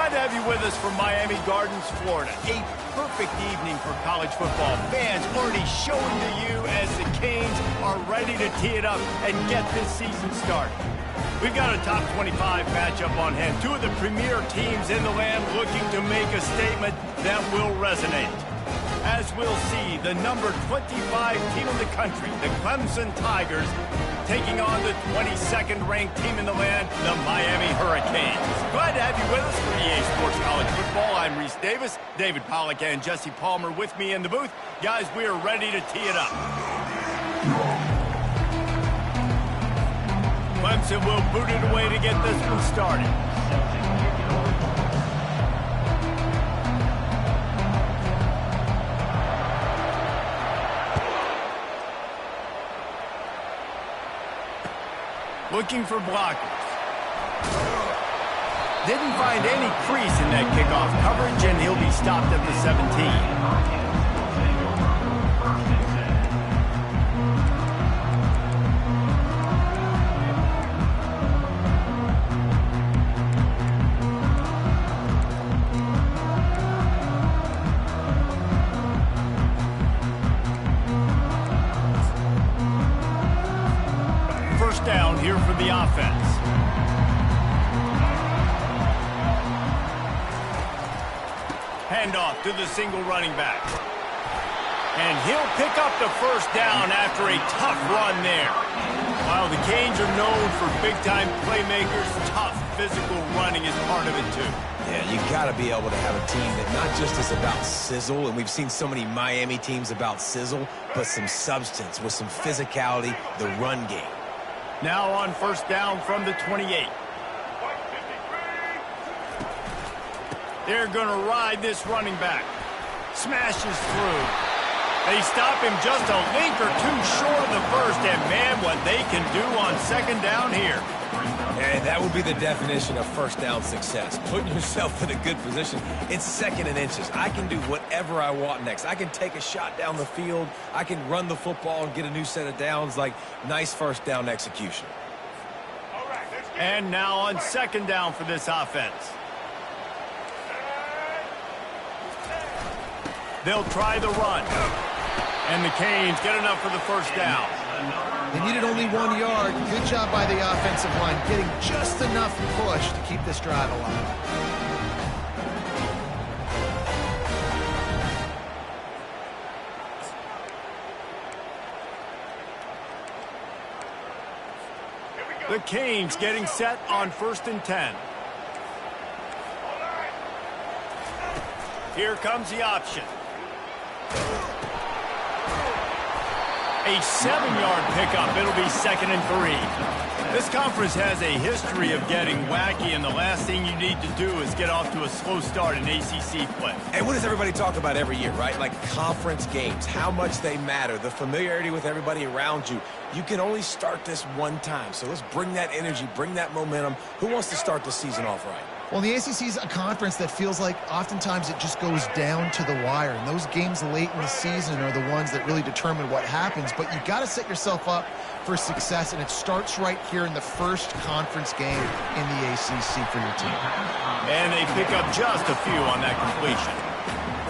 Glad to have you with us from Miami Gardens, Florida. A perfect evening for college football. Fans already showing to you as the Canes are ready to tee it up and get this season started. We've got a top 25 matchup on hand. Two of the premier teams in the land looking to make a statement that will resonate. As we'll see, the number 25 team in the country, the Clemson Tigers, taking on the 22nd ranked team in the land, the Miami Hurricanes. Glad to have you with us for EA Sports College Football. I'm Reese Davis, David Pollack and Jesse Palmer with me in the booth. Guys, we are ready to tee it up. Clemson will boot it away to get this one started. Looking for blockers. Didn't find any crease in that kickoff coverage, and he'll be stopped at the 17. Down here for the offense. Handoff to the single running back. And he'll pick up the first down after a tough run there. While the Canes are known for big-time playmakers, tough physical running is part of it too. Yeah, you got to be able to have a team that not just is about sizzle, and we've seen so many Miami teams about sizzle, but some substance with some physicality, the run game. Now on first down from the 28. They're going to ride this running back. Smashes through. They stop him just a link or two short of the first, and man, what they can do on second down here. And that would be the definition of first down success. Putting yourself in a good position. It's second and inches. I can do whatever I want next. I can take a shot down the field. I can run the football and get a new set of downs. Like, nice first down execution. And now on second down for this offense. They'll try the run. And the Canes get enough for the first down. They needed only 1 yard. Good job by the offensive line, getting just enough push to keep this drive alive. The Canes getting set on 1st and 10. Here comes the option. A 7-yard pickup. It'll be 2nd and 3. This conference has a history of getting wacky, and the last thing you need to do is get off to a slow start in ACC play. And what does everybody talk about every year, right? Like conference games, how much they matter, the familiarity with everybody around you. You can only start this one time, so let's bring that energy, bring that momentum. Who wants to start the season off right? Well, the ACC is a conference that feels like oftentimes it just goes down to the wire. And those games late in the season are the ones that really determine what happens. But you got to set yourself up for success, and it starts right here in the first conference game in the ACC for your team. And they pick up just a few on that completion.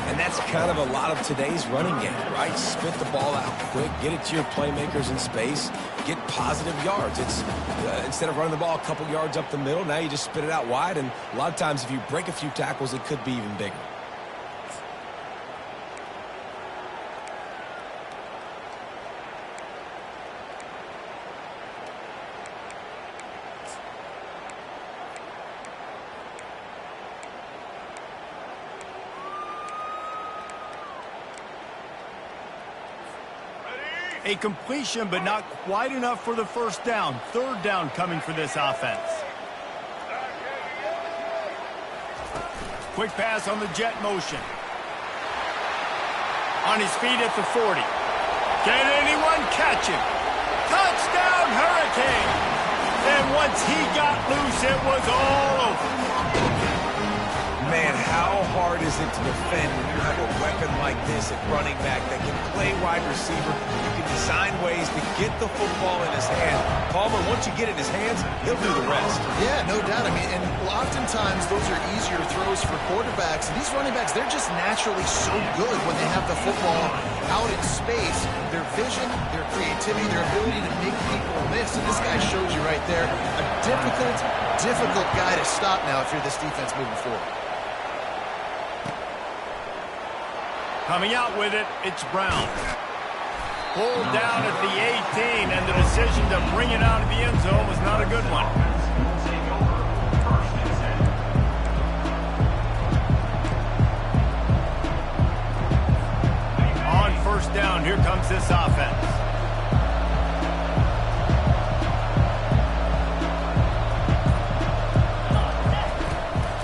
And that's kind of a lot of today's running game, right? Spit the ball out quick, get it to your playmakers in space, get positive yards. It's instead of running the ball a couple yards up the middle, now you just spit it out wide, and a lot of times if you break a few tackles, it could be even bigger. A completion, but not quite enough for the first down. Third down coming for this offense. Quick pass on the jet motion. On his feet at the 40. Can anyone catch him? Touchdown, Hurricane! And once he got loose, it was all over. Man, how how hard is it to defend when you have a weapon like this at running back that can play wide receiver? You can design ways to get the football in his hand. Palmer, once you get it in his hands, he'll do the rest. Yeah, no doubt. I mean, and oftentimes those are easier throws for quarterbacks. And these running backs, they're just naturally so good when they have the football out in space. Their vision, their creativity, their ability to make people miss. And this guy shows you right there a difficult guy to stop now if you're this defense moving forward. Coming out with it, it's Brown. Pulled down at the 18, and the decision to bring it out of the end zone was not a good one. On first down, here comes this offense.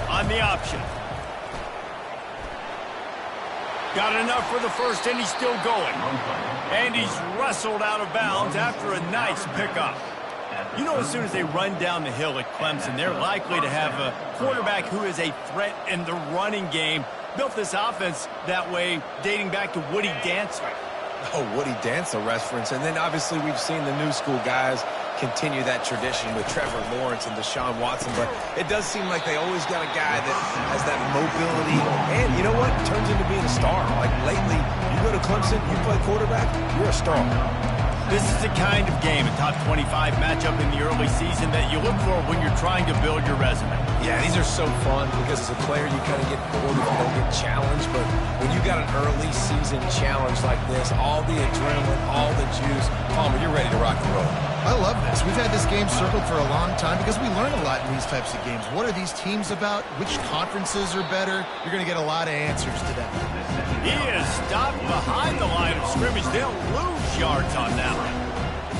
On the option. Got enough for the first, and he's still going. And he's wrestled out of bounds after a nice pickup. You know, as soon as they run down the hill at Clemson, they're likely to have a quarterback who is a threat in the running game. Built this offense that way dating back to Woody Dancer. Oh, Woody Dancer reference. And then obviously we've seen the new school guys continue that tradition with Trevor Lawrence and Deshaun Watson, but it does seem like they always got a guy that has that mobility, and you know what, turns into being a star. Like lately, you go to Clemson, you play quarterback, you're a star. This is the kind of game, a top 25 matchup in the early season, that you look for when you're trying to build your resume. Yeah, these are so fun because as a player, you kind of get bored if you don't get challenged. But when you got an early season challenge like this, all the adrenaline, all the juice, Palmer, you're ready to rock and roll. I love this. We've had this game circled for a long time because we learn a lot in these types of games. What are these teams about? Which conferences are better? You're going to get a lot of answers to that. He is stopped behind the line of scrimmage. They'll lose yards on that one.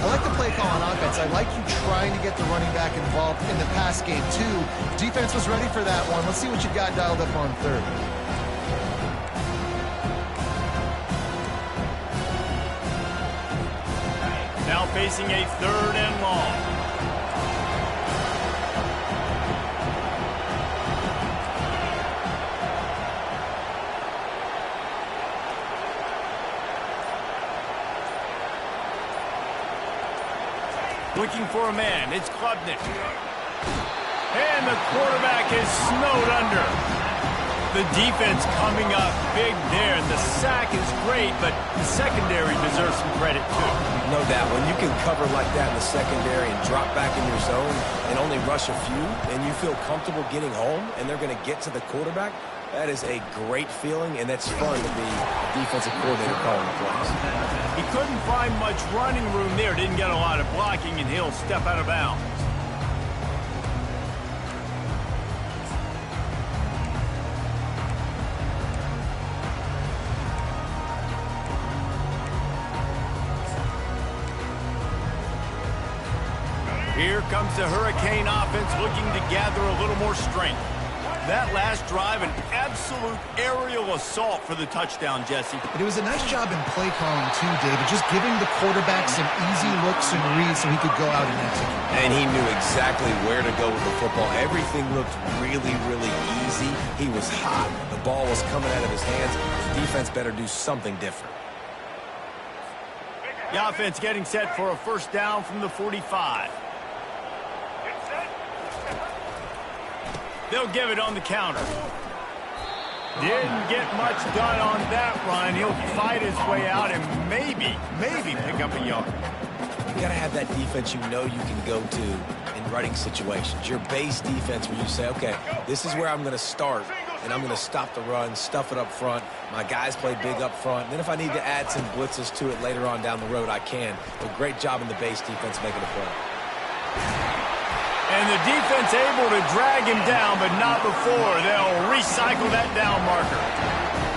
I like the play call on offense. I like you trying to get the running back involved in the pass game, too. Defense was ready for that one. Let's see what you got dialed up on third. Now facing a third and long. Looking for a man, it's Klubnik. And the quarterback is snowed under. The defense coming up big there, and the sack is great, but the secondary deserves some credit too. No doubt, when you can cover like that in the secondary and drop back in your zone and only rush a few, and you feel comfortable getting home, and they're going to get to the quarterback, that is a great feeling, and that's fun to be a defensive coordinator calling the plays. He couldn't find much running room there, didn't get a lot of blocking, and he'll step out of bounds. Here comes the Hurricane offense looking to gather a little more strength. That last drive, an absolute aerial assault for the touchdown, Jesse. But it was a nice job in play calling, too, David, just giving the quarterback some easy looks and reads so he could go out and execute. And he knew exactly where to go with the football. Everything looked really, really easy. He was hot. The ball was coming out of his hands. The defense better do something different. The offense getting set for a first down from the 45. They'll give it on the counter. Didn't get much done on that run. He'll fight his way out and maybe pick up a yard. You got to have that defense you know you can go to in running situations. Your base defense where you say, okay, this is where I'm going to start, and I'm going to stop the run, stuff it up front. My guys play big up front. Then if I need to add some blitzes to it later on down the road, I can. But great job in the base defense making a play. And the defense able to drag him down, but not before. They'll recycle that down marker.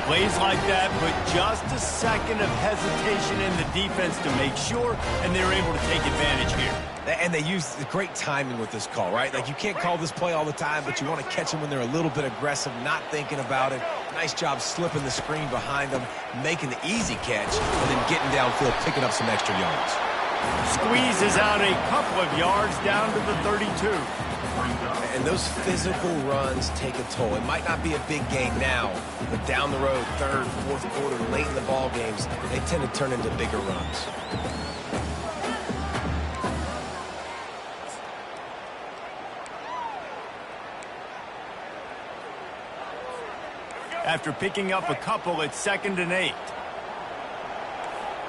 Plays like that put just a second of hesitation in the defense to make sure, and they're able to take advantage here. And they use the great timing with this call, right? Like, you can't call this play all the time, but you want to catch them when they're a little bit aggressive, not thinking about it. Nice job slipping the screen behind them, making the easy catch, and then getting downfield, picking up some extra yards. Squeezes out a couple of yards down to the 32. And those physical runs take a toll. It might not be a big gain now, but down the road, third, fourth quarter, late in the ball games, they tend to turn into bigger runs. After picking up a couple, it's 2nd and 8.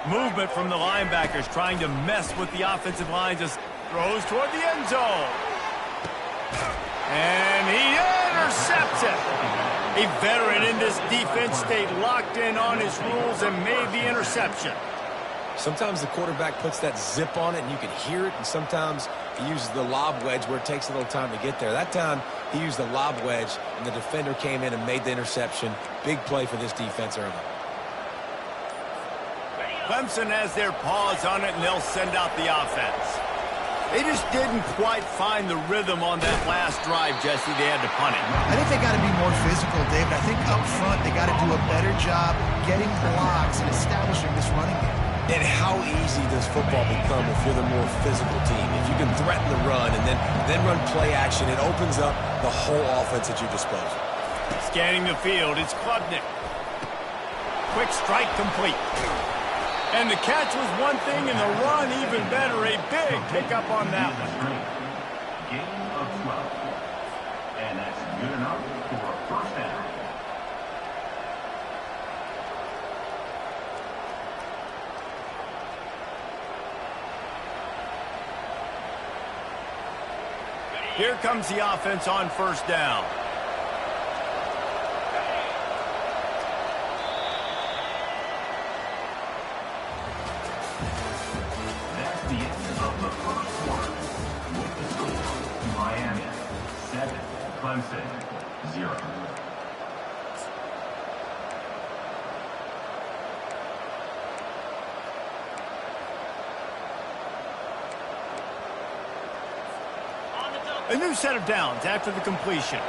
Movement from the linebackers trying to mess with the offensive line. Just throws toward the end zone. And he intercepts it. A veteran in this defense stayed locked in on his rules and made the interception. Sometimes the quarterback puts that zip on it and you can hear it, and sometimes he uses the lob wedge where it takes a little time to get there. That time he used the lob wedge and the defender came in and made the interception. Big play for this defense early. Clemson has their paws on it and they'll send out the offense. They just didn't quite find the rhythm on that last drive, Jesse. They had to punt it. I think they got to be more physical, David. I think up front they got to do a better job getting blocks and establishing this running game. And how easy does football become if you're the more physical team? If you can threaten the run and then run play action, it opens up the whole offense at your disposal. Scanning the field, it's Klubnik. Quick strike complete. And the catch was one thing, and the run even better. A big pickup on that one. Gain of 12. And that's good enough for a first down. Here comes the offense on first down. That's the end of the first quarter. With the score, Miami 7, Clemson 0. A new set of downs after the completion.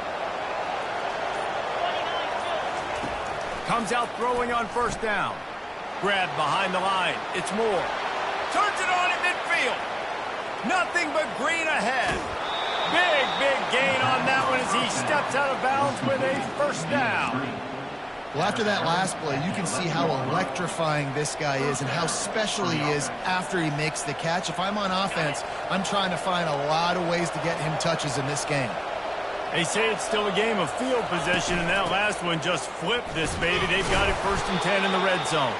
Comes out throwing on first down. Grabbed behind the line. It's Moore. Turns it on at midfield. Nothing but green ahead. Big gain on that one as he steps out of bounds with a first down. Well, after that last play, you can see how electrifying this guy is and how special he is after he makes the catch. If I'm on offense, I'm trying to find a lot of ways to get him touches in this game. They say it's still a game of field position, and that last one just flipped this baby. They've got it 1st and 10 in the red zone.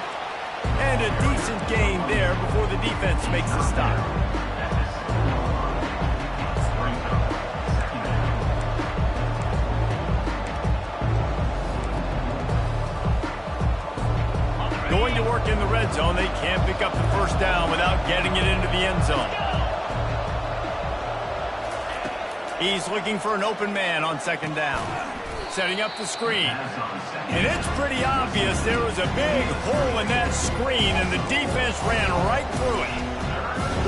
And a decent gain there before the defense makes the stop. Going to work in the red zone, they can't pick up the first down without getting it into the end zone. He's looking for an open man on 2nd down. Setting up the screen. And it's pretty obvious there was a big hole in that screen, and the defense ran right through it.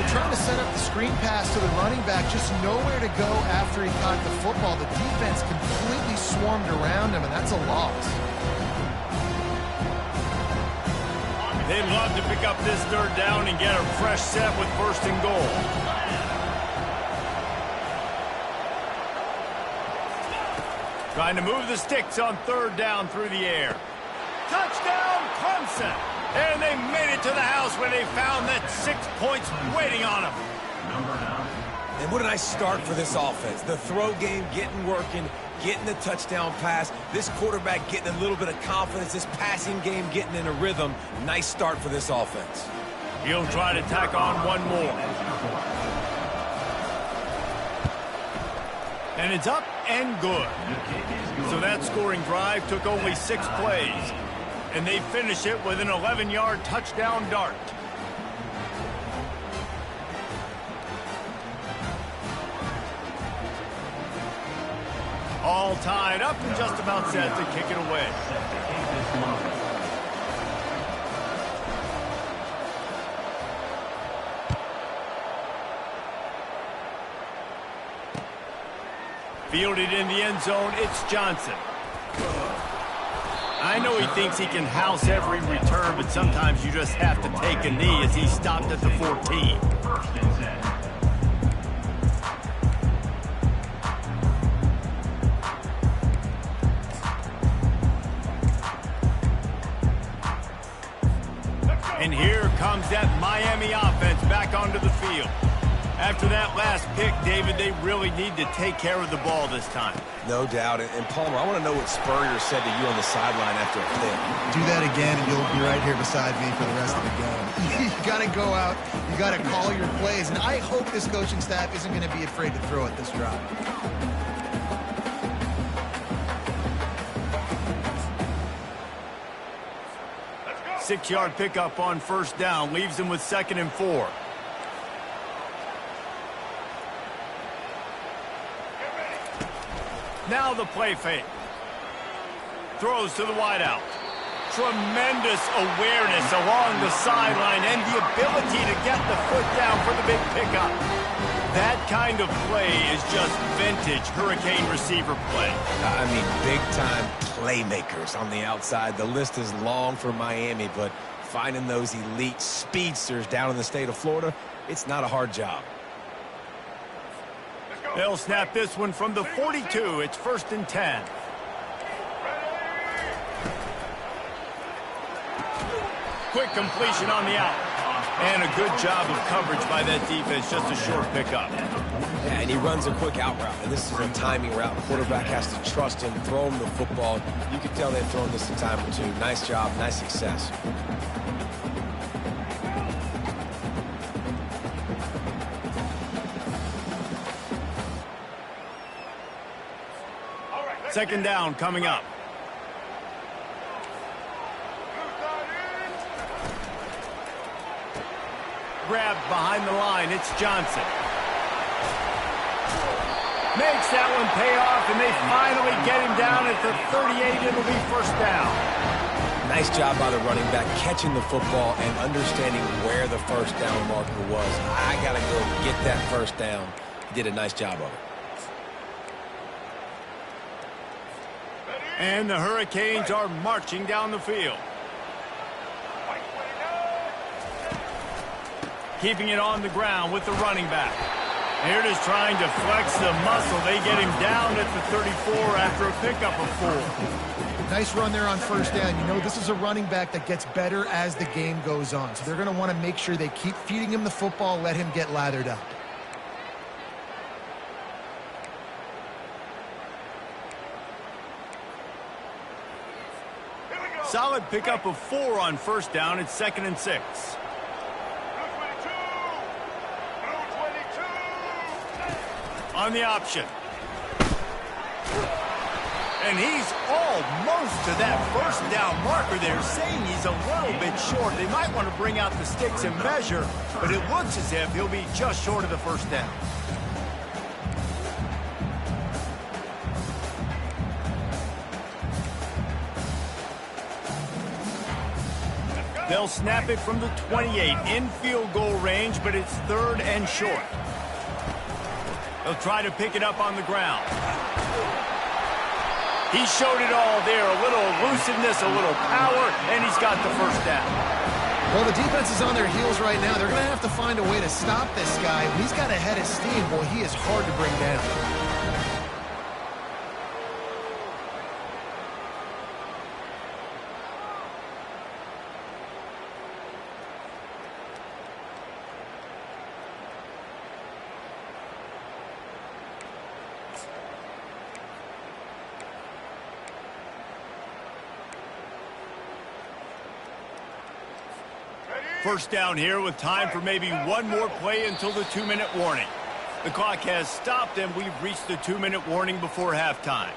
They're trying to set up the screen pass to the running back, just nowhere to go after he caught the football. The defense completely swarmed around him, and that's a loss. They'd love to pick up this 3rd down and get a fresh set with 1st and goal. Trying to move the sticks on 3rd down through the air. Touchdown, Clemson! And they made it to the house where they found that 6 points waiting on them. And what a nice start for this offense. The throw game getting working, getting the touchdown pass. This quarterback getting a little bit of confidence. This passing game getting in a rhythm. Nice start for this offense. He'll try to tack on one more. And it's up and good. So that scoring drive took only 6 plays. And they finish it with an 11-yard touchdown dart. All tied up and just about set to kick it away. Fielded in the end zone, it's Johnson. I know he thinks he can house every return, but sometimes you just have to take a knee as he stopped at the 14. And here comes that Miami offense back onto the field. After that last pick, David, they really need to take care of the ball this time. No doubt. And Palmer, I want to know what Spurrier said to you on the sideline after a pick. Do that again, and you'll be right here beside me for the rest of the game. You got to go out. You got to call your plays. And I hope this coaching staff isn't going to be afraid to throw it this drive. 6-yard pickup on first down. Leaves them with 2nd and 4. Now the play fake. Throws to the wideout. Tremendous awareness along the sideline and the ability to get the foot down for the big pickup. That kind of play is just vintage Hurricane receiver play. I mean, big-time playmakers on the outside. The list is long for Miami, but finding those elite speedsters down in the state of Florida, it's not a hard job. They'll snap this one from the 42. It's 1st and 10. Quick completion on the out. And a good job of coverage by that defense. Just a short pickup. Yeah, and he runs a quick out route. And this is a timing route. Quarterback has to trust him, throw him the football. You can tell they've thrown this a time or two. Nice job, nice success. Second down coming up. Grab behind the line. It's Johnson. Makes that one pay off, and they finally get him down at the 38. It'll be 1st down. Nice job by the running back, catching the football and understanding where the 1st down marker was. I got to go get that 1st down. He did a nice job of it. And the Hurricanes are marching down the field. Keeping it on the ground with the running back. Here it is trying to flex the muscle. They get him down at the 34 after a pickup of 4. Nice run there on 1st down. You know, this is a running back that gets better as the game goes on. So they're going to want to make sure they keep feeding him the football, let him get lathered up. Solid pickup of 4 on 1st down. It's 2nd and 6. On the option. And he's almost to that 1st down marker. They're saying he's a little bit short. They might want to bring out the sticks and measure, but it looks as if he'll be just short of the 1st down. They'll snap it from the 28 in field goal range, but it's 3rd and short. They'll try to pick it up on the ground. He showed it all there. A little elusiveness, a little power, and he's got the 1st down. Well, the defense is on their heels right now. They're going to have to find a way to stop this guy. He's got a head of steam. Boy, he is hard to bring down. First down here with time for maybe one more play until the 2-minute warning. The clock has stopped, and we've reached the 2-minute warning before halftime.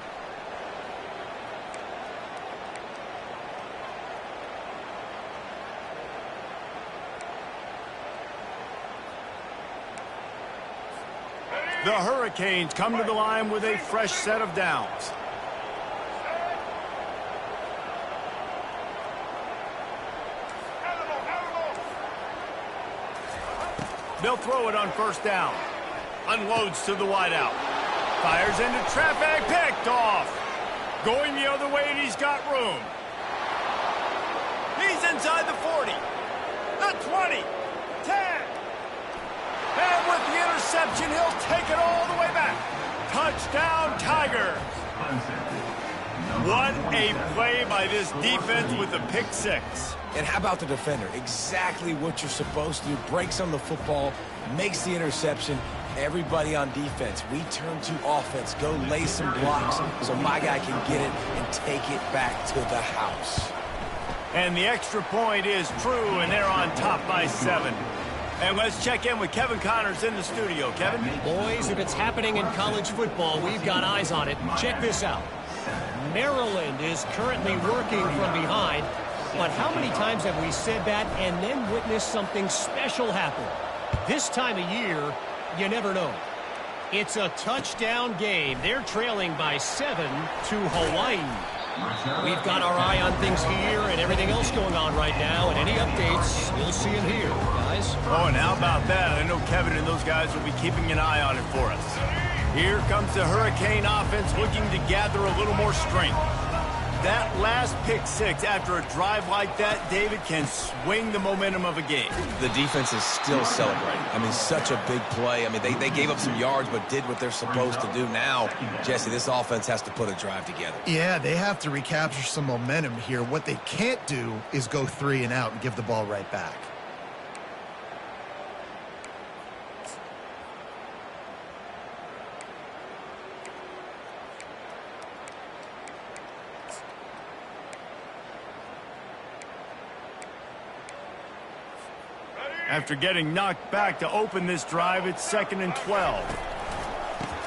The Hurricanes come to the line with a fresh set of downs. They'll throw it on 1st down. Unloads to the wideout. Fires into traffic. Picked off. Going the other way, and he's got room. He's inside the 40. The 20. 10. And with the interception, he'll take it all the way back. Touchdown, Tigers. What a play by this defense with the pick six. And how about the defender? Exactly what you're supposed to do. Breaks on the football, makes the interception. Everybody on defense, we turn to offense. Go lay some blocks so my guy can get it and take it back to the house. And the extra point is true, and they're on top by 7. And let's check in with Kevin Connors in the studio. Kevin? Boys, if it's happening in college football, we've got eyes on it. Check this out. Maryland is currently working from behind, but how many times have we said that and then witnessed something special happen? This time of year, you never know. It's a touchdown game. They're trailing by 7 to Hawaii. We've got our eye on things here and everything else going on right now, and any updates, we'll see them here, guys. Oh, and how about that? I know Kevin and those guys will be keeping an eye on it for us. Here comes the Hurricane offense looking to gather a little more strength. That last pick six after a drive like that, David, can swing the momentum of a game. The defense is still celebrating. I mean, such a big play. I mean, they gave up some yards but did what they're supposed to do. Now, Jesse, this offense has to put a drive together. Yeah, they have to recapture some momentum here. What they can't do is go 3 and out and give the ball right back. After getting knocked back to open this drive, it's 2nd and 12.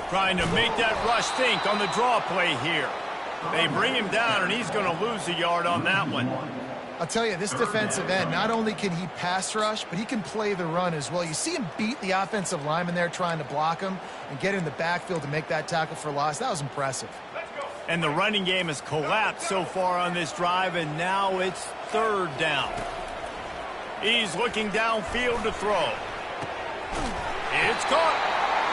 Trying to make that rush think on the draw play here. They bring him down, and he's going to lose a yard on that one. I'll tell you, this defensive end, not only can he pass rush, but he can play the run as well. You see him beat the offensive lineman there trying to block him and get in the backfield to make that tackle for loss. That was impressive. And the running game has collapsed so far on this drive, and now it's 3rd down. He's looking downfield to throw. It's caught.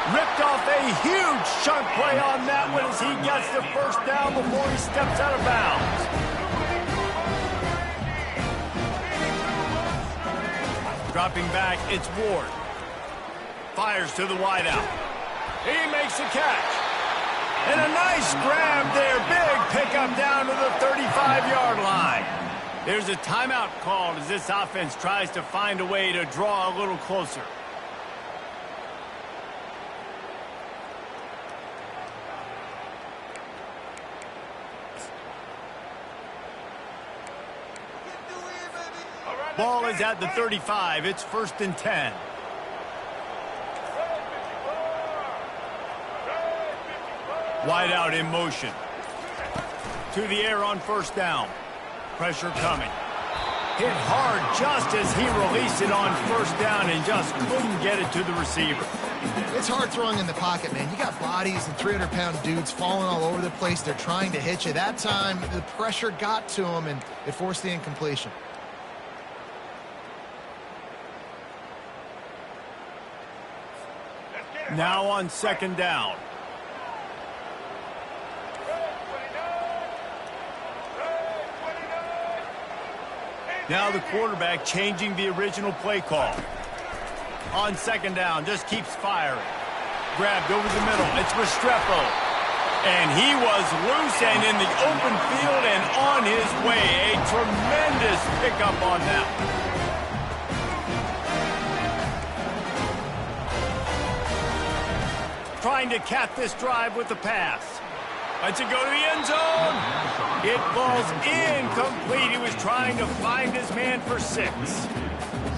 Ripped off a huge chunk play on that one as he gets the 1st down before he steps out of bounds. Dropping back, it's Ward. Fires to the wideout. He makes the catch. And a nice grab there. Big pickup down to the 35-yard line. There's a timeout called as this offense tries to find a way to draw a little closer. Ball is at the 35. It's 1st and 10. Wide out in motion. To the air on 1st down. Pressure coming. Hit hard just as he released it on 1st down and just couldn't get it to the receiver. It's hard throwing in the pocket, man. You got bodies and 300-pound dudes falling all over the place. They're trying to hit you. That time, the pressure got to him, and it forced the incompletion. Now on 2nd down. Now the quarterback changing the original play call. On 2nd down, just keeps firing. Grabbed over the middle. It's Restrepo. And he was loose and in the open field and on his way. A tremendous pickup on that one. Trying to cap this drive with the pass. Lets it go to the end zone. It falls incomplete. He was trying to find his man for 6.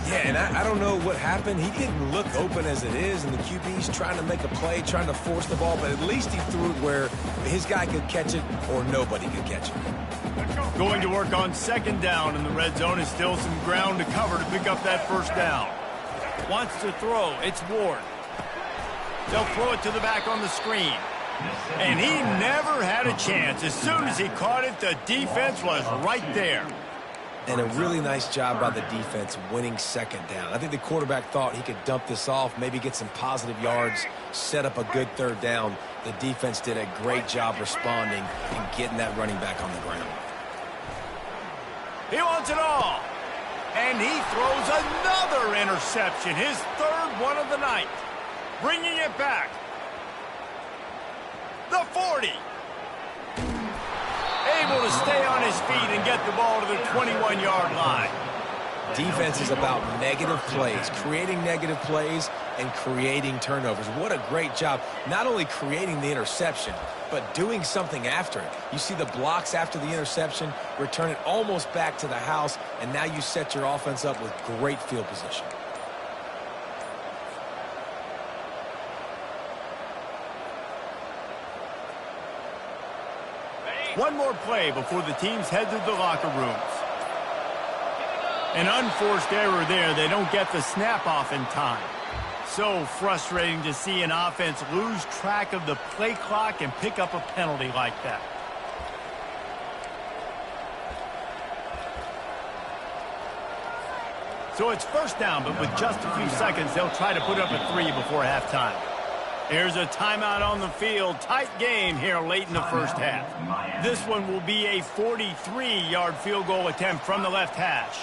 Yeah, and I don't know what happened. He didn't look open as it is, and the QB's trying to make a play, trying to force the ball, but at least he threw it where his guy could catch it or nobody could catch it. Going to work on 2nd down, and the red zone is still some ground to cover to pick up that 1st down. Wants to throw. It's Ward. They'll throw it to the back on the screen. And he never had a chance. As soon as he caught it, the defense was right there. And a really nice job by the defense winning 2nd down. I think the quarterback thought he could dump this off, maybe get some positive yards, set up a good 3rd down. The defense did a great job responding and getting that running back on the ground. He wants it all. And he throws another interception, his 3rd one of the night. Bringing it back. The 40. able to stay on his feet and get the ball to the 21-yard line. Defense is about negative plays, creating negative plays and creating turnovers. What a great job, not only creating the interception, but doing something after it. You see the blocks after the interception, return it almost back to the house, and now you set your offense up with great field position. One more play before the teams head to the locker rooms. An unforced error there. They don't get the snap off in time. So frustrating to see an offense lose track of the play clock and pick up a penalty like that. So it's first down, but with just a few seconds, they'll try to put up a 3 before halftime. Here's a timeout on the field. Tight game here late in the first half. This one will be a 43-yard field goal attempt from the left hash.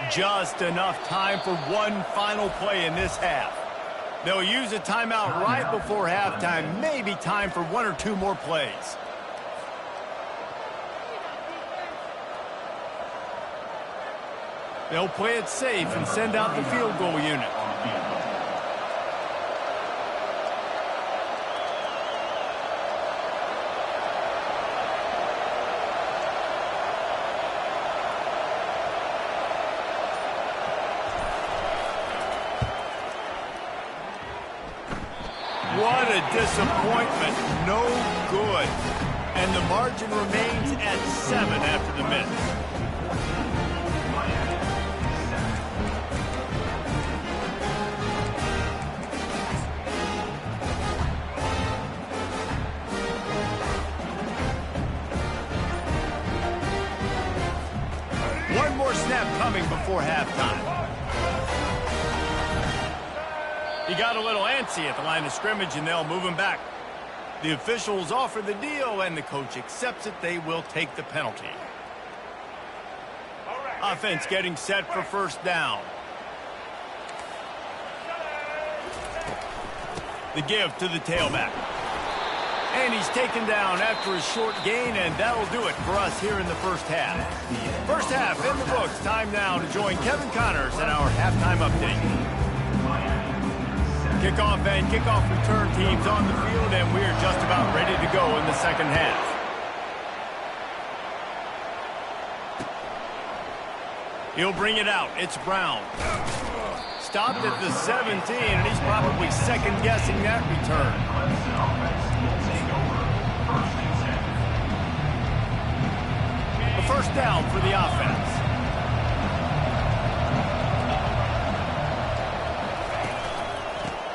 Just enough time for one final play in this half. They'll use a timeout right before halftime. Maybe time for 1 or 2 more plays. They'll play it safe and send out the field goal unit. What a disappointment. No good. And the margin remains at 7 after the miss. One more snap coming before halftime. He got a little antsy at the line of scrimmage, and they'll move him back. The officials offer the deal, and the coach accepts it. They will take the penalty. Offense getting set for first down. The give to the tailback. And he's taken down after a short gain, and that'll do it for us here in the first half. First half in the books. Time now to join Kevin Connors in our halftime update. Kickoff and kickoff return teams on the field, and we're just about ready to go in the second half. He'll bring it out. It's Brown. Stopped at the 17, and he's probably second-guessing that return. A first down for the offense.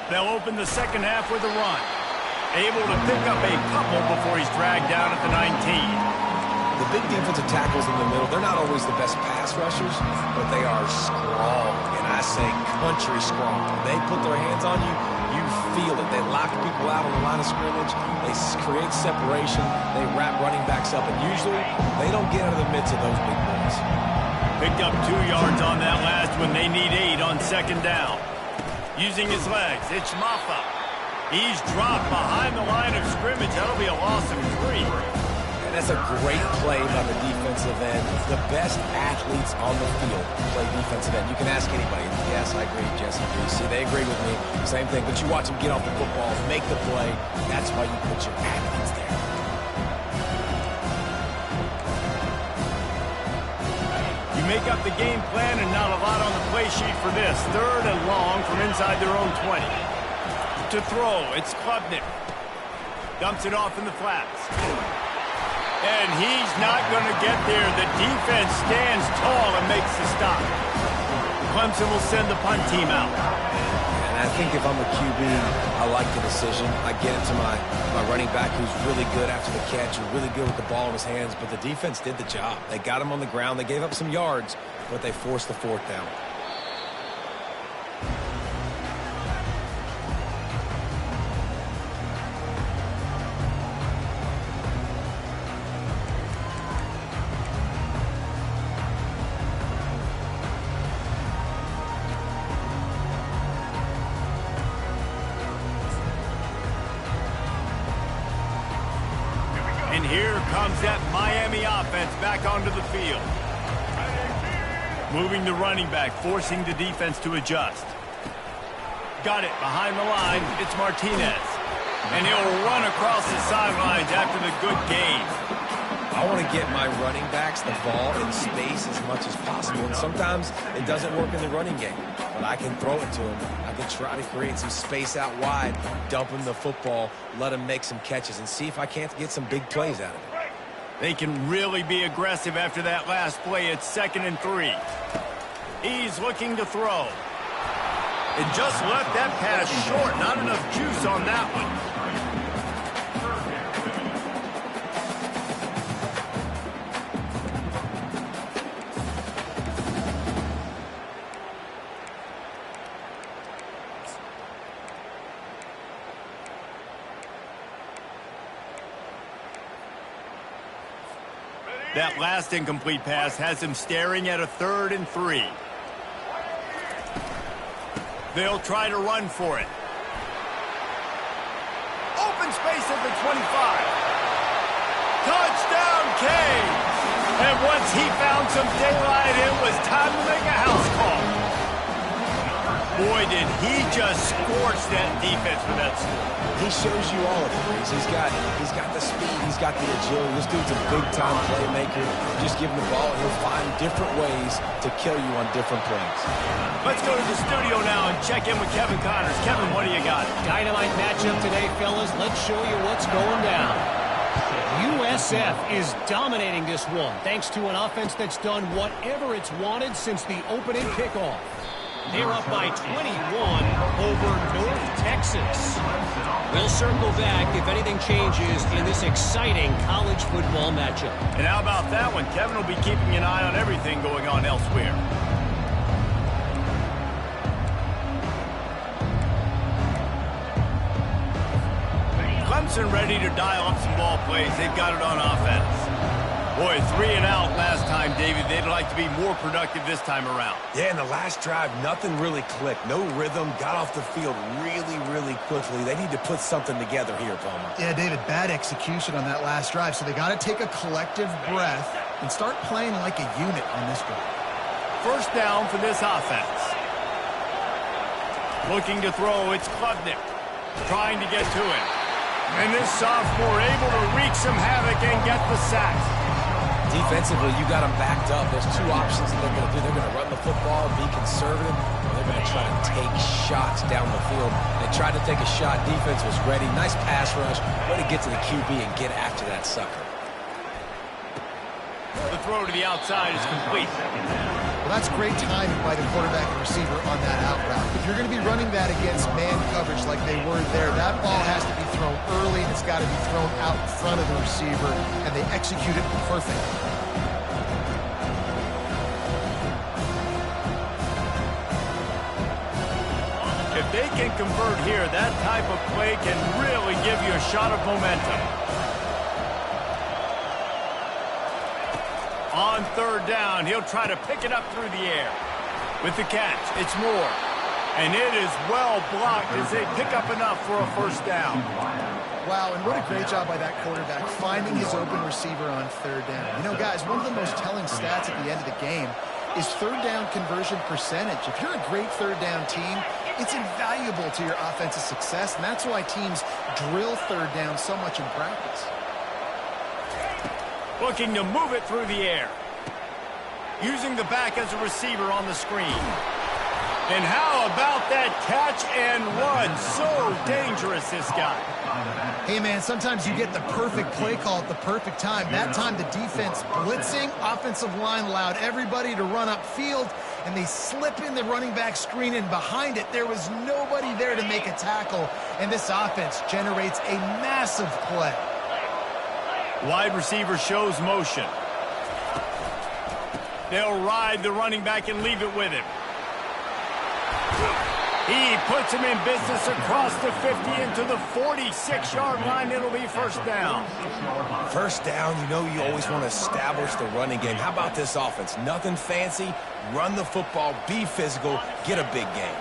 They'll open the second half with a run. Able to pick up a couple before he's dragged down at the 19. The big defensive tackles in the middle, they're not always the best pass rushers, but they are strong, and I say country strong. When they put their hands on you, you feel it. They lock people out on the line of scrimmage. They create separation. They wrap running backs up, and usually they don't get out of the midst of those big boys. Picked up 2 yards on that last one. They need 8 on second down. Using his legs, it's Maffa. He's dropped behind the line of scrimmage. That'll be a loss of 3. That's a great play by the defensive end. The best athletes on the field play defensive end. You can ask anybody. Yes, I agree, Jesse. See, they agree with me. Same thing. But you watch them get off the football, make the play. That's why you put your athletes there. You make up the game plan, and not a lot on the play sheet for this. 3rd and long from inside their own 20. To throw, it's Klubnik. Dumps it off in the flats. And he's not going to get there. The defense stands tall and makes the stop. Clemson will send the punt team out. And I think if I'm a QB, I like the decision. I get it to my running back who's really good after the catch, who's really good with the ball in his hands, but the defense did the job. They got him on the ground. They gave up some yards, but they forced the 4th down. here comes that Miami offense back onto the field. Moving the running back, forcing the defense to adjust. Got it behind the line. It's Martinez. And he'll run across the sidelines after the good gain. I want to get my running backs the ball in space as much as possible. And sometimes it doesn't work in the running game. But I can throw it to them. I can try to create some space out wide, dump him the football, let him make some catches, and see if I can't get some big plays out of it. They can really be aggressive after that last play. It's 2nd and 3. He's looking to throw. It just left that pass short. Not enough juice on that one. That last incomplete pass has him staring at a 3rd and 3. They'll try to run for it. Open space at the 25. Touchdown, Canes! And once he found some daylight, it was time to make a house call. Boy, did he just scorch that defense with that score. He shows you all of it, Reese. He's got the speed, he's got the agility. This dude's a big-time playmaker. Just give him the ball, and he'll find different ways to kill you on different plays. Let's go to the studio now and check in with Kevin Connors. Kevin, what do you got? Dynamite matchup today, fellas. Let's show you what's going down. USF is dominating this one, thanks to an offense that's done whatever it's wanted since the opening kickoff. They're up by 21 over North Texas. We'll circle back if anything changes in this exciting college football matchup. And how about that one? Kevin will be keeping an eye on everything going on elsewhere. Clemson ready to dial up some ball plays. They've got it on offense. Boy, 3 and out last time, David. They'd like to be more productive this time around. Yeah, in the last drive, nothing really clicked. No rhythm, got off the field really, really quickly. They need to put something together here, Palmer. Yeah, David, bad execution on that last drive, so they got to take a collective breath and start playing like a unit on this drive. 1st down for this offense. Looking to throw, it's Klubnik. Trying to get to it. And this sophomore able to wreak some havoc and get the sack. Defensively, you got them backed up. There's 2 options that they're going to do. They're going to run the football, be conservative, or they're going to try to take shots down the field. They tried to take a shot. Defense was ready. Nice pass rush. Way to get to the QB and get after that sucker. The throw to the outside is complete. Well, that's great timing by the quarterback and receiver on that out route. If you're going to be running that against man coverage like they were there, that ball has to be thrown early, and it's got to be thrown out in front of the receiver, and they execute it perfectly. If they can convert here, that type of play can really give you a shot of momentum. On 3rd down, he'll try to pick it up through the air. With the catch, it's Moore. And it is well blocked as they pick up enough for a 1st down. Wow, and what a great job by that quarterback, finding his open receiver on 3rd down. You know, guys, one of the most telling stats at the end of the game is 3rd down conversion percentage. If you're a great 3rd down team, it's invaluable to your offensive success, and that's why teams drill 3rd down so much in practice. Looking to move it through the air. Using the back as a receiver on the screen. And how about that catch and run? So dangerous, this guy. Hey, man, sometimes you get the perfect play call at the perfect time. That time, the defense blitzing, offensive line allowed everybody to run upfield, and they slip in the running back screen, and behind it, there was nobody there to make a tackle, and this offense generates a massive play. Wide receiver shows motion. They'll ride the running back and leave it with him. He puts him in business across the 50 into the 46-yard line. It'll be 1st down. 1st down, you know you always want to establish the running game. How about this offense? Nothing fancy. Run the football, be physical, get a big game.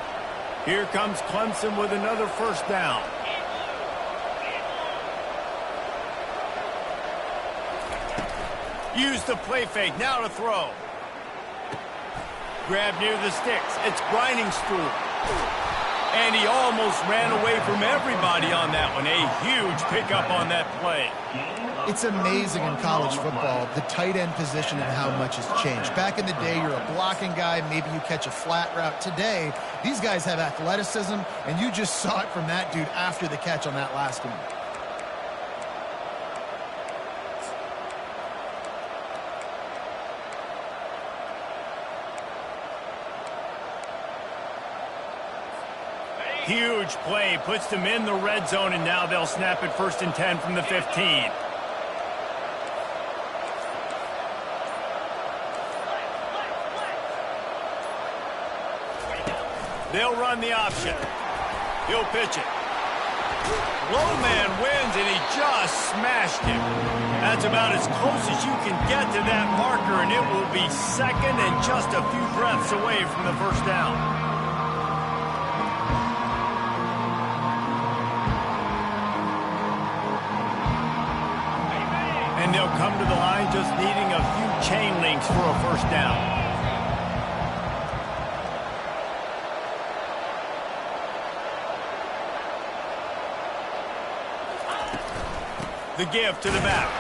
Here comes Clemson with another 1st down. Use the play fake. Now to throw. Grab near the sticks. It's grinding stool. And he almost ran away from everybody on that one. A huge pickup on that play. It's amazing in college football, the tight end position and how much has changed. Back in the day, you're a blocking guy. Maybe you catch a flat route. Today, these guys have athleticism, and you just saw it from that dude after the catch on that last one. Huge play, puts them in the red zone, and now they'll snap it 1st and 10 from the 15. They'll run the option. He'll pitch it. Low man wins, and he just smashed him. That's about as close as you can get to that marker, and it will be 2nd and just a few breaths away from the 1st down. And they'll come to the line just needing a few chain links for a 1st down. The give to the back.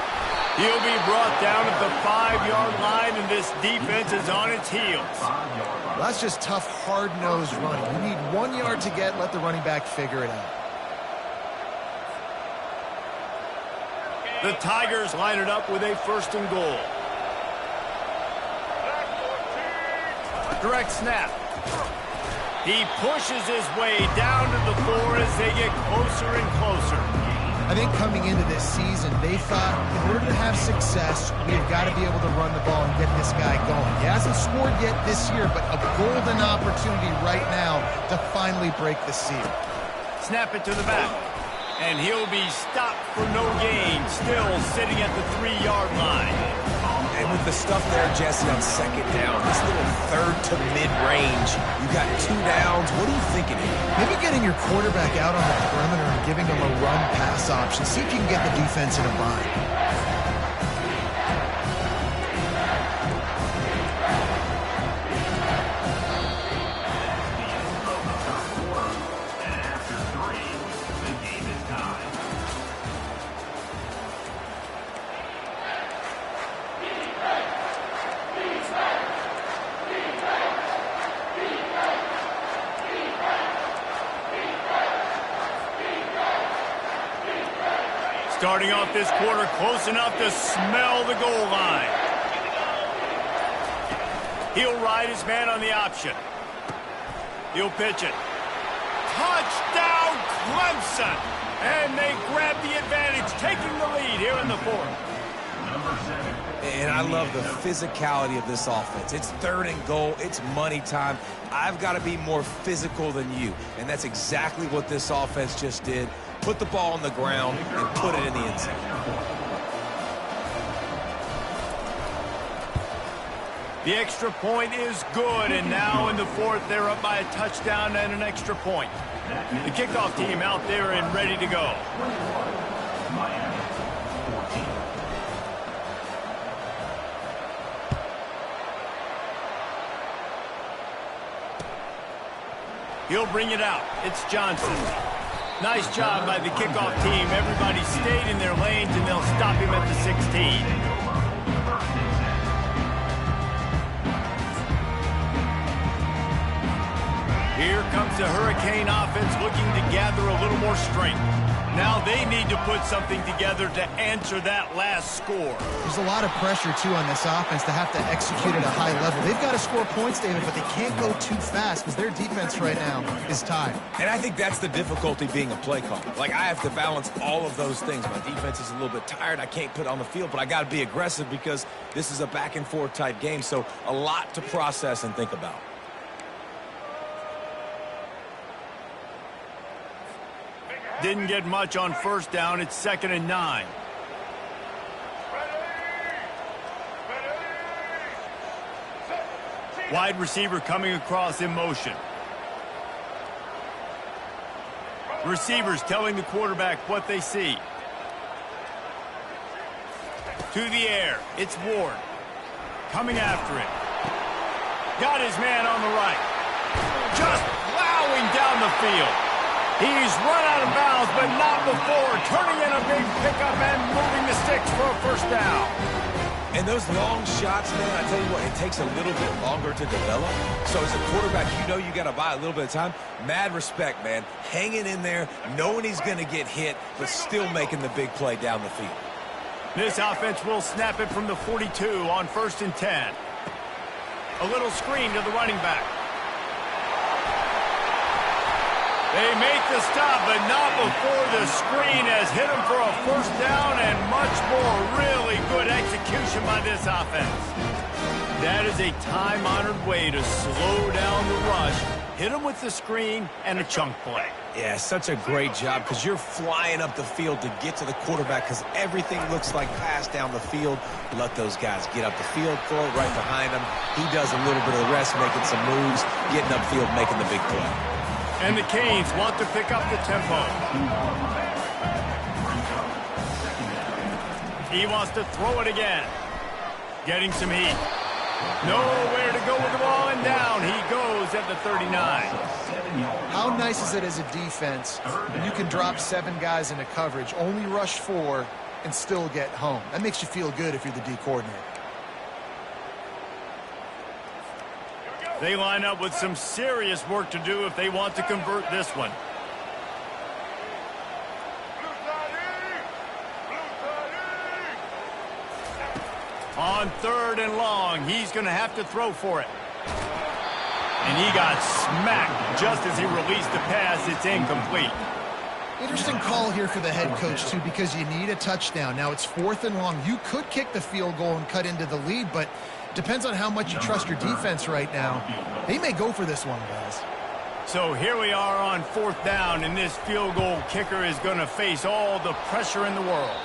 He'll be brought down at the 5-yard line, and this defense is on its heels. Well, that's just tough, hard-nosed running. You need 1 yard to get, let the running back figure it out. The Tigers line it up with a 1st and goal. Direct snap. He pushes his way down to the floor as they get closer and closer. I think coming into this season, they thought in order to have success, we've got to be able to run the ball and get this guy going. He hasn't scored yet this year, but a golden opportunity right now to finally break the seal. Snap it to the back. And he'll be stopped for no gain, still sitting at the 3-yard line. And with the stuff there, Jesse, on 2nd down, this little 3rd to mid-range, you got 2 downs. What are you thinking here? Maybe getting your quarterback out on the perimeter and giving him a run-pass option. See if you can get the defense in a bind. Starting off this quarter close enough to smell the goal line. He'll ride his man on the option. He'll pitch it. Touchdown, Clemson! And they grab the advantage, taking the lead here in the 4th. And I love the physicality of this offense. It's 3rd and goal. It's money time. I've got to be more physical than you. And that's exactly what this offense just did. Put the ball on the ground and put it in the end zone. The extra point is good, and now in the 4th, they're up by a touchdown and an extra point. The kickoff team out there and ready to go. He'll bring it out. It's Johnson. Nice job by the kickoff team. Everybody stayed in their lanes, and they'll stop him at the 16. Here comes the Hurricane offense looking to gather a little more strength. Now they need to put something together to answer that last score. There's a lot of pressure, too, on this offense to have to execute at a high level. They've got to score points, David, but they can't go too fast because their defense right now is tied. And I think that's the difficulty being a play caller. Like, I have to balance all of those things. My defense is a little bit tired. I can't put it on the field, but I got to be aggressive because this is a back-and-forth type game, so a lot to process and think about. Didn't get much on 1st down. It's 2nd and 9. Wide receiver coming across in motion. Receivers telling the quarterback what they see. To the air, it's Ward. Coming after it. Got his man on the right. Just plowing down the field. He's run out of bounds, but not before turning in a big pickup and moving the sticks for a first down. And those long shots, man, I tell you what, it takes a little bit longer to develop. So as a quarterback, you know you got to buy a little bit of time. Mad respect, man. Hanging in there, knowing he's going to get hit, but still making the big play down the field. This offense will snap it from the 42 on 1st and 10. A little screen to the running back. They make the stop, but not before the screen has hit him for a first down and much more. Really good execution by this offense. That is a time-honored way to slow down the rush, hit him with the screen, and a chunk play. Yeah, such a great job because you're flying up the field to get to the quarterback because everything looks like pass down the field. Let those guys get up the field, throw it right behind him. He does a little bit of the rest, making some moves, getting upfield, making the big play. And the Canes want to pick up the tempo. He wants to throw it again. Getting some heat. Nowhere to go with the ball, and down he goes at the 39. How nice is it as a defense when you can drop 7 guys into coverage, only rush 4, and still get home? That makes you feel good if you're the D coordinator. They line up with some serious work to do if they want to convert this one. On 3rd and long, he's going to have to throw for it. And he got smacked just as he released the pass. It's incomplete. Interesting call here for the head coach, too, because you need a touchdown. Now, it's 4th and long. You could kick the field goal and cut into the lead, but depends on how much you trust your defense right now. They may go for this one, guys. So here we are on 4th down, and this field goal kicker is going to face all the pressure in the world.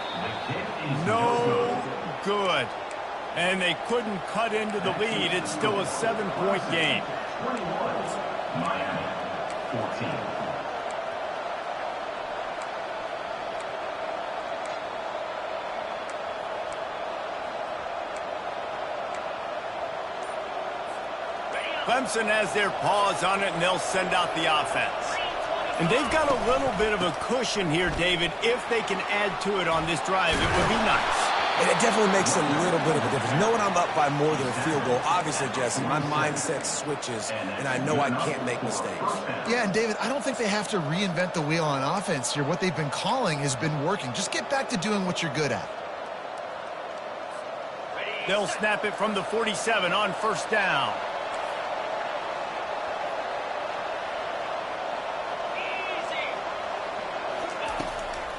No good. And they couldn't cut into the lead. It's still a 7-point game. 21, Miami, 14. Clemson has their paws on it, and they'll send out the offense. And they've got a little bit of a cushion here, David. If they can add to it on this drive, it would be nice. And it definitely makes a little bit of a difference. Knowing I'm up by more than a field goal, obviously, Jesse, my mindset switches, and I know I can't make mistakes. Yeah, and David, I don't think they have to reinvent the wheel on offense here. What they've been calling has been working. Just get back to doing what you're good at. They'll snap it from the 47 on 1st down.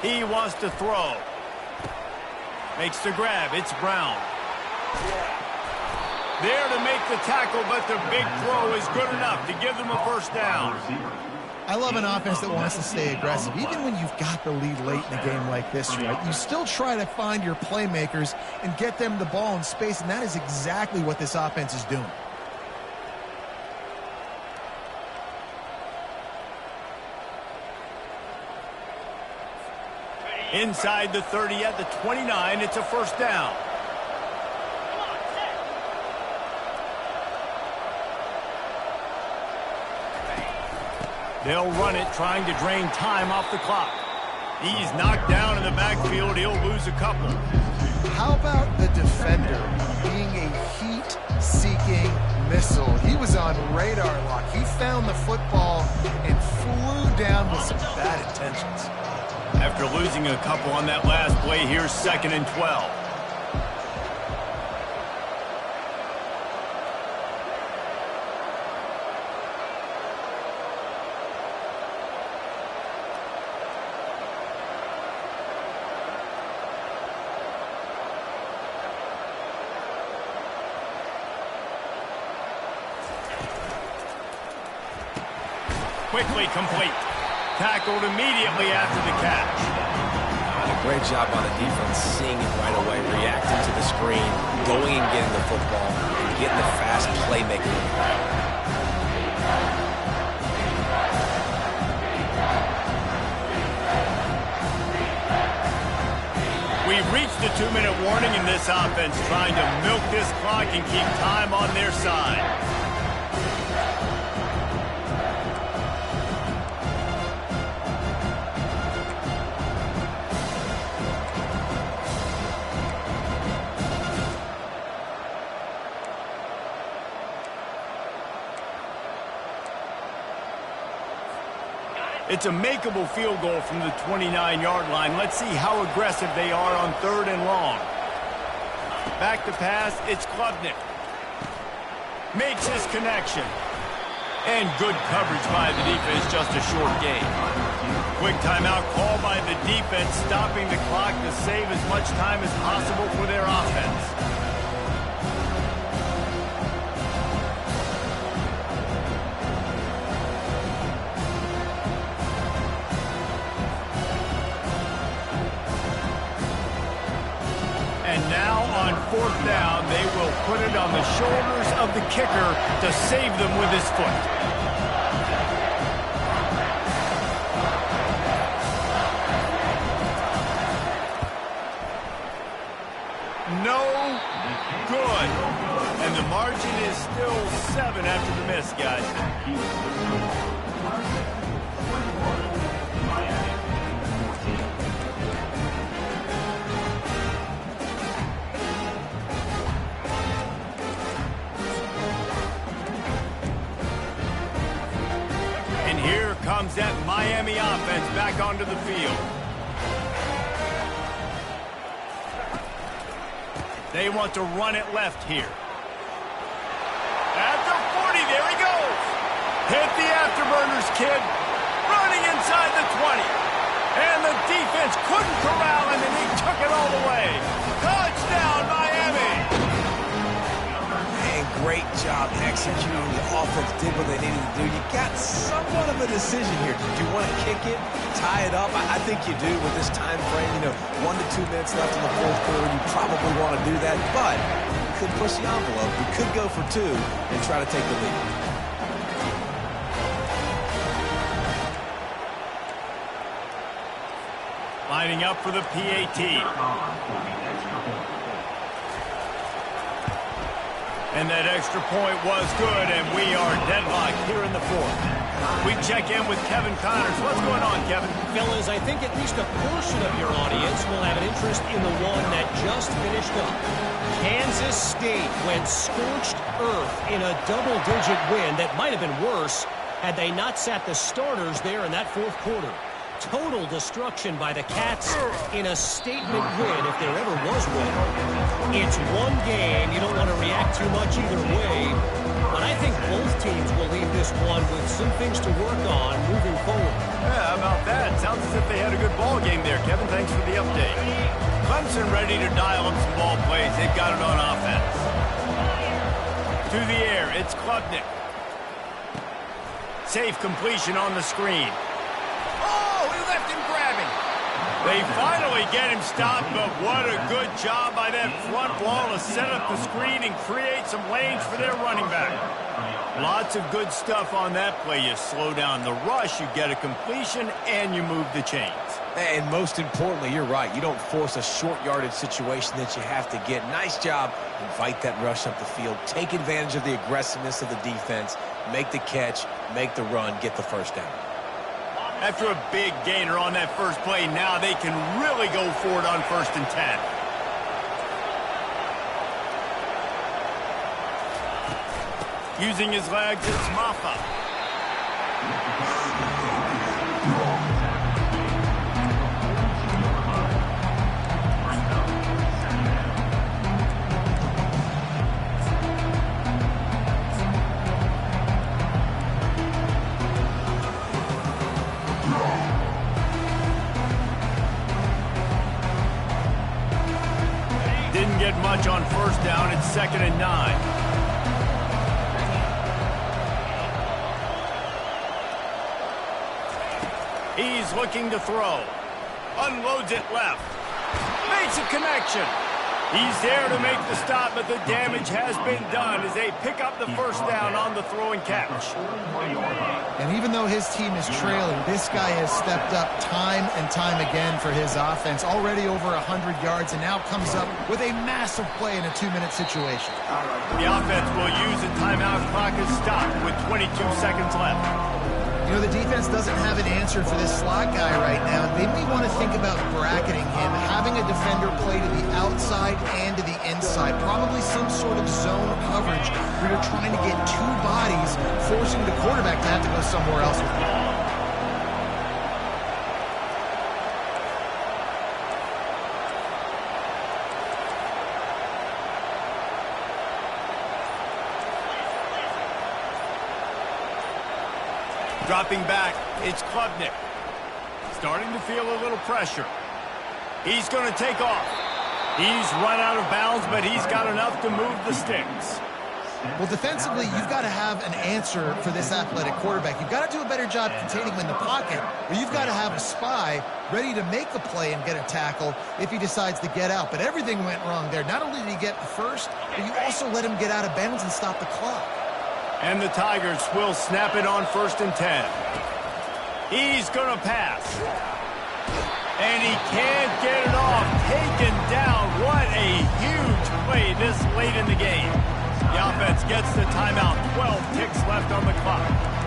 He wants to throw. Makes the grab. It's Brown. There to make the tackle, but the big throw is good enough to give them a first down. I love an offense that wants to stay aggressive. Even when you've got the lead late in a game like this, right, you still try to find your playmakers and get them the ball in space, and that is exactly what this offense is doing. Inside the 30 at the 29, it's a first down. They'll run it, trying to drain time off the clock. He's knocked down in the backfield. He'll lose a couple. How about the defender being a heat-seeking missile? He was on radar lock. He found the football and flew down with some bad intentions. After losing a couple on that last play, here's 2nd and 12. Quickly complete. Tackled immediately after the catch. A great job on the defense, seeing it right away, reacting to the screen, going and getting the football, and getting the fast playmaking. we've reached the 2-minute warning in this offense, trying to milk this clock and keep time on their side. It's a makeable field goal from the 29-yard line. Let's see how aggressive they are on 3rd and long. Back to pass, it's Klubnik. Makes his connection. And good coverage by the defense, just a short gain. Quick timeout call by the defense, stopping the clock to save as much time as possible for their offense. And now on 4th down, they will put it on the shoulders of the kicker to save them with his foot. No good. And the margin is still 7 after the miss, guys. Comes that Miami offense back onto the field. They want to run it left here. At the 40, there he goes. Hit the afterburners, kid. Running inside the 20. And the defense couldn't corral him, and he took it all the way. Touchdown, Miami! Great job executing. The offense did what they needed to do. You got somewhat of a decision here. Did you want to kick it, tie it up? I think you do with this time frame. 1 to 2 minutes left in the 4th quarter. You probably want to do that, but you could push the envelope. You could go for 2 and try to take the lead. Lining up for the PAT. And that extra point was good, and we are deadlocked here in the 4th. We check in with Kevin Connors. What's going on, Kevin? Fellas, I think at least a portion of your audience will have an interest in the one that just finished up. Kansas State went scorched earth in a double-digit win that might have been worse had they not sat the starters there in that 4th quarter. Total destruction by the Cats in a statement win, if there ever was one. It's one game. You don't want to react too much either way. But I think both teams will leave this one with some things to work on moving forward. Yeah, how about that? Sounds as if they had a good ball game there, Kevin. Thanks for the update. Clemson ready to dial up some ball plays. They've got it on offense. To the air, it's Klubnik. Safe completion on the screen. Left him grabbing. They finally get him stopped, but what a good job by that front wall to set up the screen and create some lanes for their running back. Lots of good stuff on that play. You slow down the rush, you get a completion, and you move the chains. And most importantly, you're right. You don't force a short yardage situation that you have to get. Nice job. Invite that rush up the field. Take advantage of the aggressiveness of the defense. Make the catch, make the run, get the first down. After a big gainer on that first play, now they can really go for it on 1st and 10. Using his legs, it's Maffa. Didn't get much on 1st down. It's 2nd and 9. He's looking to throw. Unloads it left. Makes a connection. He's there to make the stop, but the damage has been done as they pick up the first down on the throw and catch. And even though his team is trailing, this guy has stepped up time and time again for his offense. Already over 100 yards and now comes up with a massive play in a 2-minute situation. The offense will use a timeout. Clock is stopped with 22 seconds left. You know, the defense doesn't have an answer for this slot guy right now. They may want to think about bracketing him, having a defender play to the outside and to the inside. Probably some sort of zone coverage where you're trying to get two bodies, forcing the quarterback to have to go somewhere else with the ball. Dropping back, it's Klubnik. Starting to feel a little pressure. He's going to take off. He's run out of bounds, but he's got enough to move the sticks. Well, defensively, you've got to have an answer for this athletic quarterback. You've got to do a better job containing him in the pocket, or you've got to have a spy ready to make the play and get a tackle if he decides to get out. But everything went wrong there. Not only did he get the first, but you also let him get out of bounds and stop the clock. And the Tigers will snap it on 1st and 10. He's going to pass. And he can't get it off. Taken down. What a huge play this late in the game. The offense gets the timeout. 12 ticks left on the clock.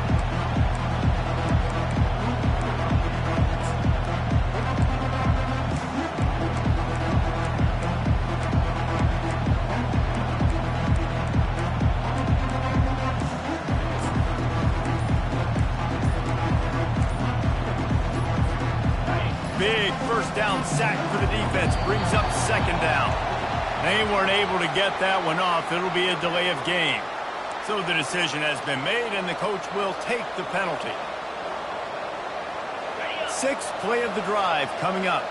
Big first down sack for the defense. Brings up 2nd down. They weren't able to get that one off. It'll be a delay of game. So the decision has been made, and the coach will take the penalty. 6th play of the drive coming up.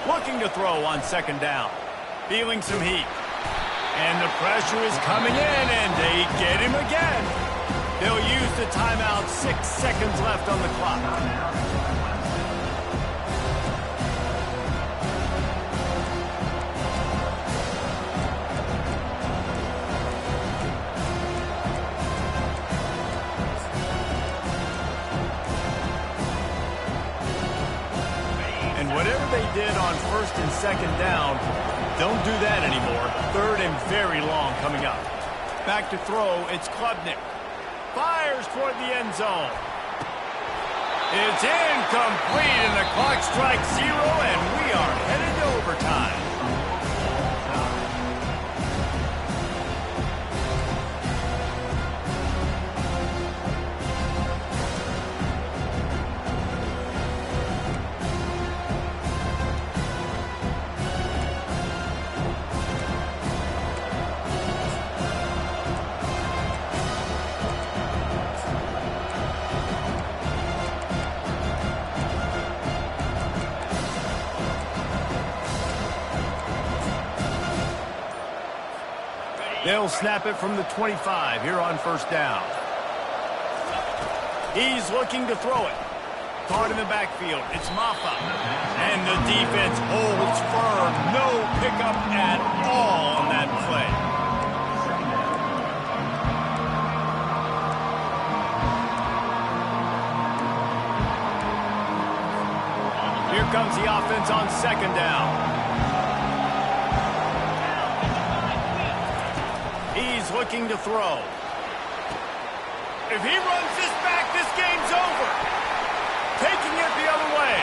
Looking to throw on 2nd down. Feeling some heat. And the pressure is coming in, and they get him again. They'll use the timeout. 6 seconds left on the clock. And whatever they did on 1st and 2nd down, don't do that anymore. 3rd and very long coming up. Back to throw, it's Klubnik. Fires toward the end zone. It's incomplete, and the clock strikes 0, and we are headed to overtime. They'll snap it from the 25 here on 1st down. He's looking to throw it. Caught in the backfield. It's Maffa. And the defense holds firm. No pickup at all on that play. Here comes the offense on 2nd down. He's looking to throw. If he runs this back, this game's over. Taking it the other way.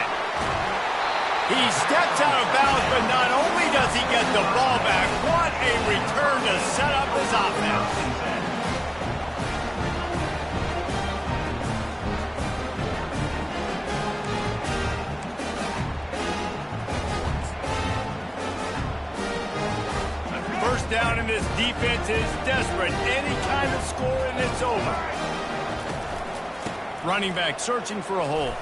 He steps out of bounds, but not only does he get the ball back, what a return to set up his offense. First down, and this defense is desperate. Any kind of score, and it's over. Running back searching for a hole.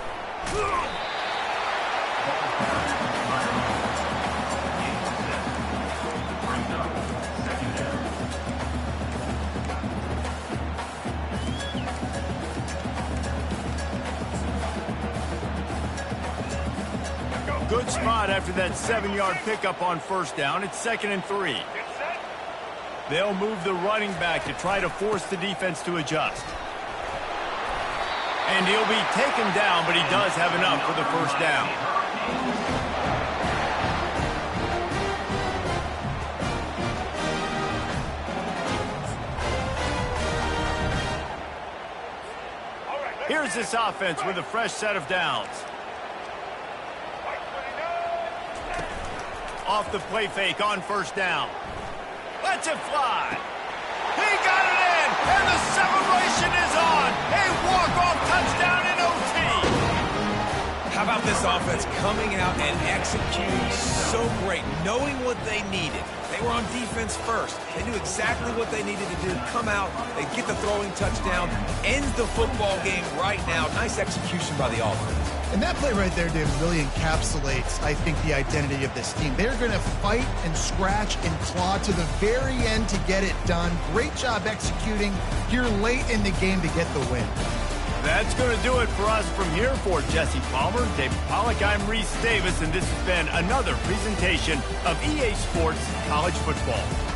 Good spot after that 7-yard pickup on first down. It's 2nd and 3. They'll move the running back to try to force the defense to adjust. And he'll be taken down, but he does have enough for the first down. Here's this offense with a fresh set of downs. Off the play fake on first down. Lets it fly. He got it in, and the celebration is on. A walk-off touchdown in OT. How about this offense coming out and executing so great, knowing what they needed. They were on defense first. They knew exactly what they needed to do. Come out, they get the throwing touchdown, ends the football game right now. Nice execution by the offense. And that play right there, David, really encapsulates, I think, the identity of this team. They're going to fight and scratch and claw to the very end to get it done. Great job executing here late in the game to get the win. That's going to do it for us from here. For Jesse Palmer, David Pollack, I'm Reese Davis, and this has been another presentation of EA Sports College Football.